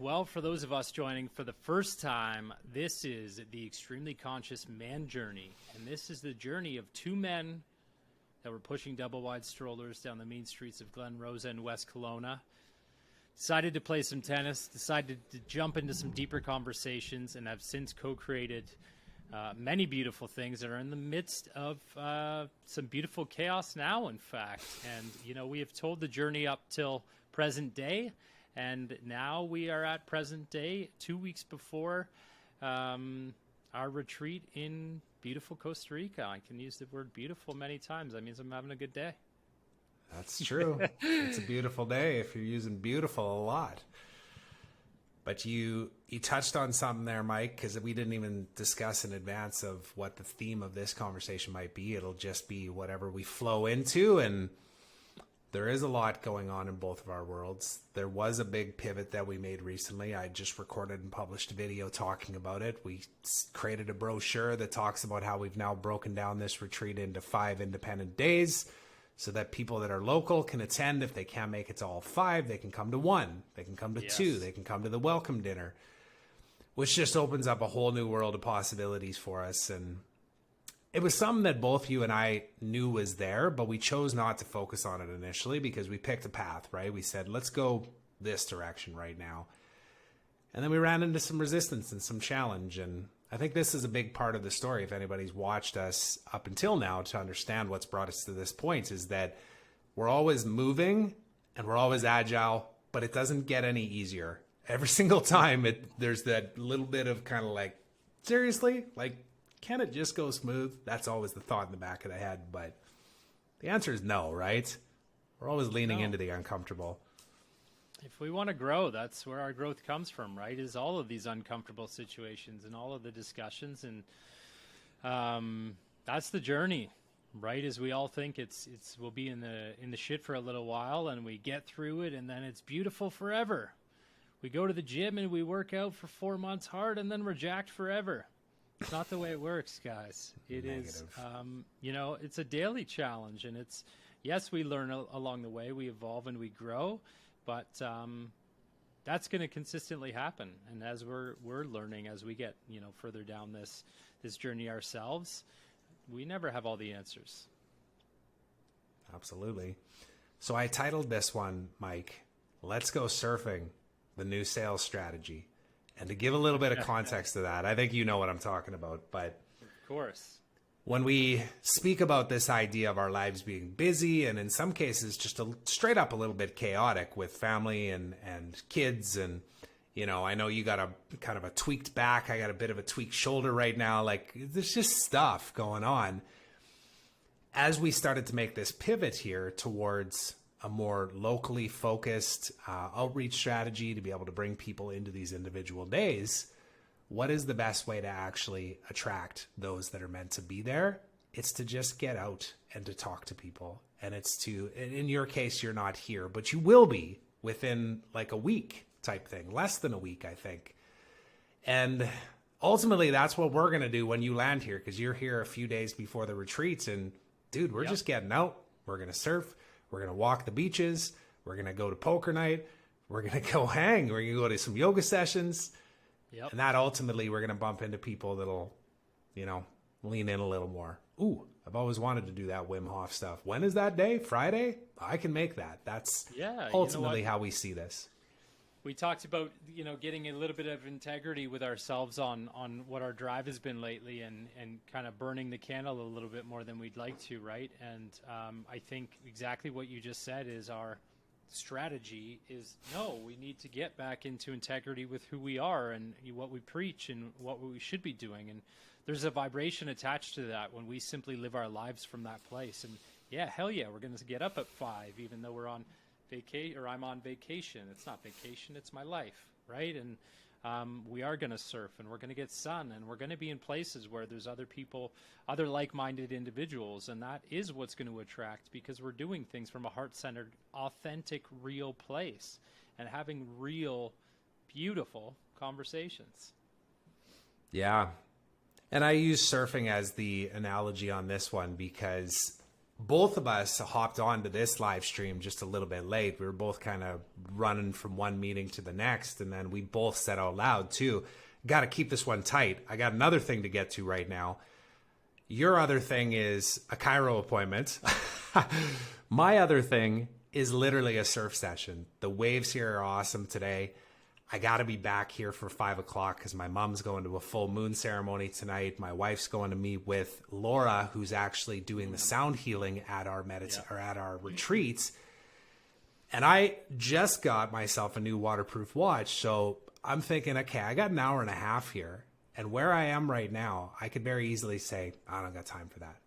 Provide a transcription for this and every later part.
Well, for those of us joining for the first time, this is the Extremely Conscious Man Journey. And this is the journey of two men that were pushing double-wide strollers down the mean streets of Glen Rosa and West Kelowna. Decided to play some tennis, decided to jump into some deeper conversations, and have since co-created many beautiful things that are in the midst of some beautiful chaos now, in fact. And, you know, we have told the journey up till present day. And now we are at present day, 2 weeks before our retreat in beautiful Costa Rica. I can use the word beautiful many times. That means I'm having a good day. That's true. It's a beautiful day if you're using beautiful a lot. But you touched on something there, Mike, because we didn't even discuss in advance of what the theme of this conversation might be. It'll just be whatever we flow into, and there is a lot going on in both of our worlds. There was a big pivot that we made recently. I just recorded and published a video talking about it. We created a brochure that talks about how we've now broken down this retreat into 5 independent days so that people that are local can attend. If they can't make it to all 5, they can come to 1. They can come to 2. They can come to the welcome dinner, which just opens up a whole new world of possibilities for us. And it was something that both you and I knew was there, but we chose not to focus on it initially because we picked a path, right? We said, let's go this direction right now. And then we ran into some resistance and some challenge. And I think this is a big part of the story. If anybody's watched us up until now to understand what's brought us to this point, is that we're always moving and we're always agile, but it doesn't get any easier. Every single time there's that little bit of kind of like, seriously? Like, can it just go smooth? That's always the thought in the back of the head, but the answer is no, right? We're always leaning into the uncomfortable. If we want to grow, that's where our growth comes from, right? Is all of these uncomfortable situations and all of the discussions. And that's the journey, right? As we all think we'll be in the shit for a little while and we get through it and then it's beautiful forever. We go to the gym and we work out for 4 months hard and then we're jacked forever. It's not the way it works, guys. It is, it's a daily challenge, and yes, we learn along the way, we evolve and we grow, but that's going to consistently happen. And as we're learning, as we get, further down this journey ourselves, we never have all the answers. Absolutely. So I titled this one, Mike, Let's Go Surfing, the New Sales Strategy. And to give a little bit of context to that, I think you know what I'm talking about. But of course, when we speak about this idea of our lives being busy and in some cases just straight up a little bit chaotic with family and kids, and I know you got a kind of a tweaked back, I got a bit of a tweaked shoulder right now. Like, there's just stuff going on. As we started to make this pivot here towards a more locally focused outreach strategy to be able to bring people into these individual days, what is the best way to actually attract those that are meant to be there? It's to just get out and to talk to people. And it's to, in your case, you're not here, but you will be within like a week type thing, less than a week, I think. And ultimately, that's what we're going to do when you land here, because you're here a few days before the retreats. And dude, we're just getting out. We're going to surf. We're going to walk the beaches. We're going to go to poker night. We're going to go hang. We're going to go to some yoga sessions. Yep. And that ultimately, we're going to bump into people that'll, lean in a little more. Ooh, I've always wanted to do that Wim Hof stuff. When is that day? Friday? I can make that. That's ultimately how we see this. We talked about, getting a little bit of integrity with ourselves on what our drive has been lately and kind of burning the candle a little bit more than we'd like to, right? And I think exactly what you just said is our strategy is, no, we need to get back into integrity with who we are and what we preach and what we should be doing. And there's a vibration attached to that when we simply live our lives from that place. And yeah, hell yeah, we're going to get up at 5, even though we're on vacation, or I'm on vacation. It's not vacation, it's my life, right? And we are going to surf and we're going to get sun and we're going to be in places where there's other people, other like-minded individuals. And that is what's going to attract, because we're doing things from a heart-centered, authentic, real place and having real, beautiful conversations. Yeah. And I use surfing as the analogy on this one because both of us hopped onto this live stream just a little bit late. We were both kind of running from one meeting to the next. And then we both said out loud too, got to keep this one tight. I got another thing to get to right now. Your other thing is a chiro appointment. My other thing is literally a surf session. The waves here are awesome today. I got to be back here for 5 o'clock because my mom's going to a full moon ceremony tonight. My wife's going to meet with Laura, who's actually doing the sound healing at our or at our retreats. And I just got myself a new waterproof watch. So I'm thinking, okay, I got an hour and a half here. And where I am right now, I could very easily say, I don't got time for that.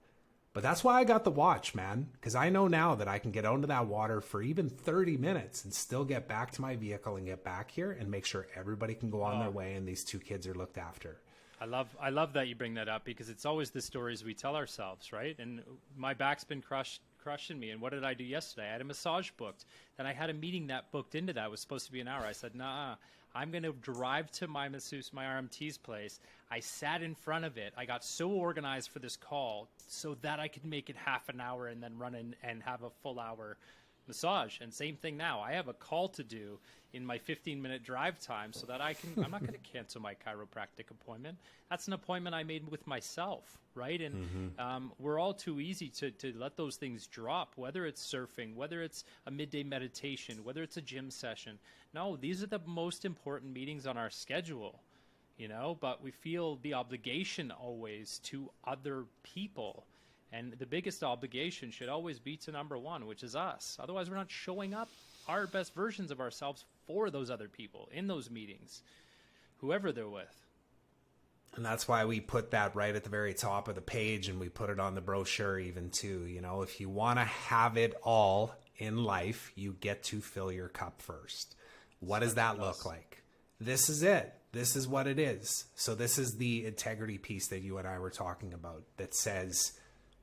But that's why I got the watch, man, because I know now that I can get onto that water for even 30 minutes and still get back to my vehicle and get back here and make sure everybody can go on their way and these two kids are looked after. I love that you bring that up, because it's always the stories we tell ourselves, right? And my back's been crushing me. And what did I do yesterday? I had a massage booked. Then I had a meeting that booked into that. It was supposed to be an hour. I said, nah, I'm going to drive to my masseuse, my RMT's place. I sat in front of it. I got so organized for this call so that I could make it half an hour and then run in and have a full hour massage. And same thing now. I have a call to do in my 15-minute drive time so that I'm not going to cancel my chiropractic appointment. That's an appointment I made with myself, right? And we're all too easy to let those things drop, whether it's surfing, whether it's a midday meditation, whether it's a gym session. No, these are the most important meetings on our schedule, but we feel the obligation always to other people. And the biggest obligation should always be to number one, which is us. Otherwise, we're not showing up our best versions of ourselves for those other people in those meetings, whoever they're with. And that's why we put that right at the very top of the page, and we put it on the brochure even too. If you want to have it all in life, you get to fill your cup first. What does that look like? This is it. This is what it is. So this is the integrity piece that you and I were talking about that says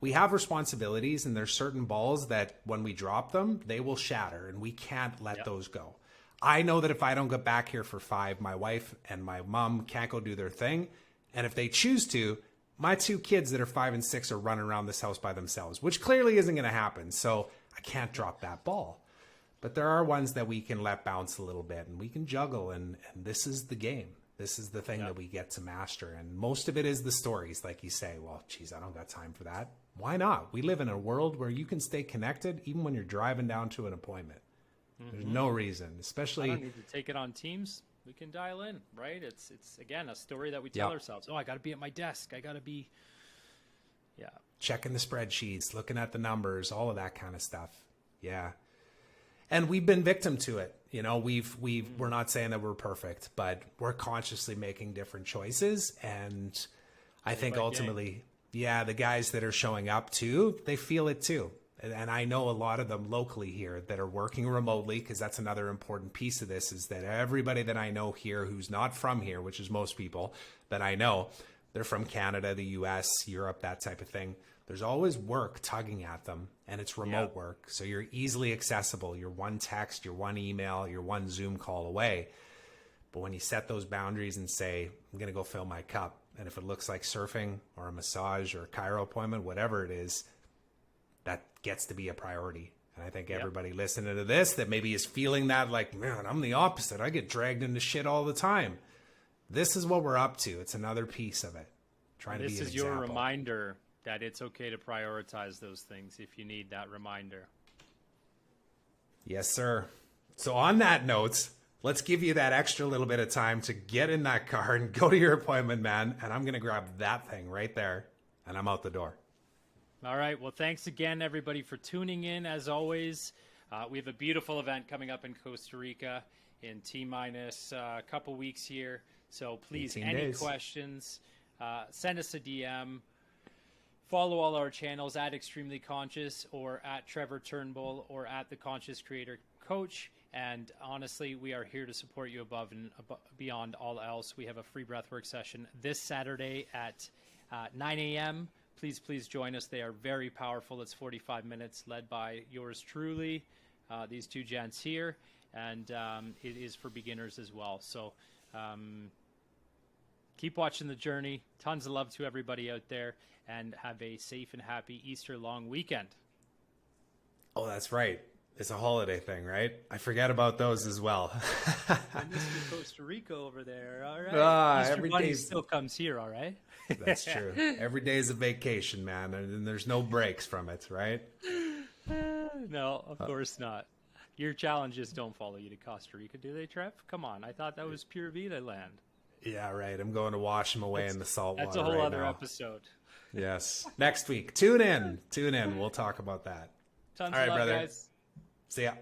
we have responsibilities, and there's certain balls that when we drop them, they will shatter, and we can't let those go. I know that if I don't get back here for 5, my wife and my mom can't go do their thing. And if they choose to, my 2 kids that are 5 and 6 are running around this house by themselves, which clearly isn't going to happen. So I can't drop that ball. But there are ones that we can let bounce a little bit, and we can juggle. And this is the game. This is the thing that we get to master. And most of it is the stories. Like you say, well, geez, I don't got time for that. Why not? We live in a world where you can stay connected even when you're driving down to an appointment. There's no reason, especially. I don't need to take it on Teams. We can dial in, right? It's again, a story that we tell ourselves. Oh, I got to be at my desk. I got to be, checking the spreadsheets, looking at the numbers, all of that kind of stuff. Yeah. And we've been victim to it. We're not saying that we're perfect, but we're consciously making different choices. And I think ultimately, the guys that are showing up too, they feel it too. And I know a lot of them locally here that are working remotely, because that's another important piece of this, is that everybody that I know here who's not from here, which is most people that I know, they're from Canada, the US, Europe, that type of thing. There's always work tugging at them, and it's remote work. So you're easily accessible. You're one text, you're one email, you're one Zoom call away. But when you set those boundaries and say, I'm going to go fill my cup, and if it looks like surfing or a massage or a chiro appointment, whatever it is, that gets to be a priority. And I think everybody listening to this that maybe is feeling that like, man, I'm the opposite. I get dragged into shit all the time. This is what we're up to. It's another piece of it. Trying to be an example. This is your reminder that it's okay to prioritize those things if you need that reminder. Yes, sir. So on that note, let's give you that extra little bit of time to get in that car and go to your appointment, man. And I'm going to grab that thing right there, and I'm out the door. All right. Well, thanks again, everybody, for tuning in. As always, we have a beautiful event coming up in Costa Rica in T-minus a couple weeks here. So please, any questions, send us a DM. Follow all our channels at Extremely Conscious or at Trevor Turnbull or at The Conscious Creator Coach. And honestly, we are here to support you above and beyond all else. We have a free breathwork session this Saturday at 9 a.m. Please join us. They are very powerful. It's 45 minutes led by yours truly, these 2 gents here. And it is for beginners as well. So keep watching the journey. Tons of love to everybody out there. And have a safe and happy Easter long weekend. Oh, that's right. It's a holiday thing, right? I forget about those as well. I miss you, Costa Rica over there. All right. Easter Every Bunny day's, still comes here. All right. that's true. Every day is a vacation, man, and there's no breaks from it, right? No, of course not. Your challenges don't follow you to Costa Rica, do they, Trev? Come on. I thought that was pure Vita land. Yeah, right. I'm going to wash them away in the salt water. That's a whole right other now. episode. Yes. Next week. Tune in. We'll talk about that. Tons All right, of love, brother. guys. See ya.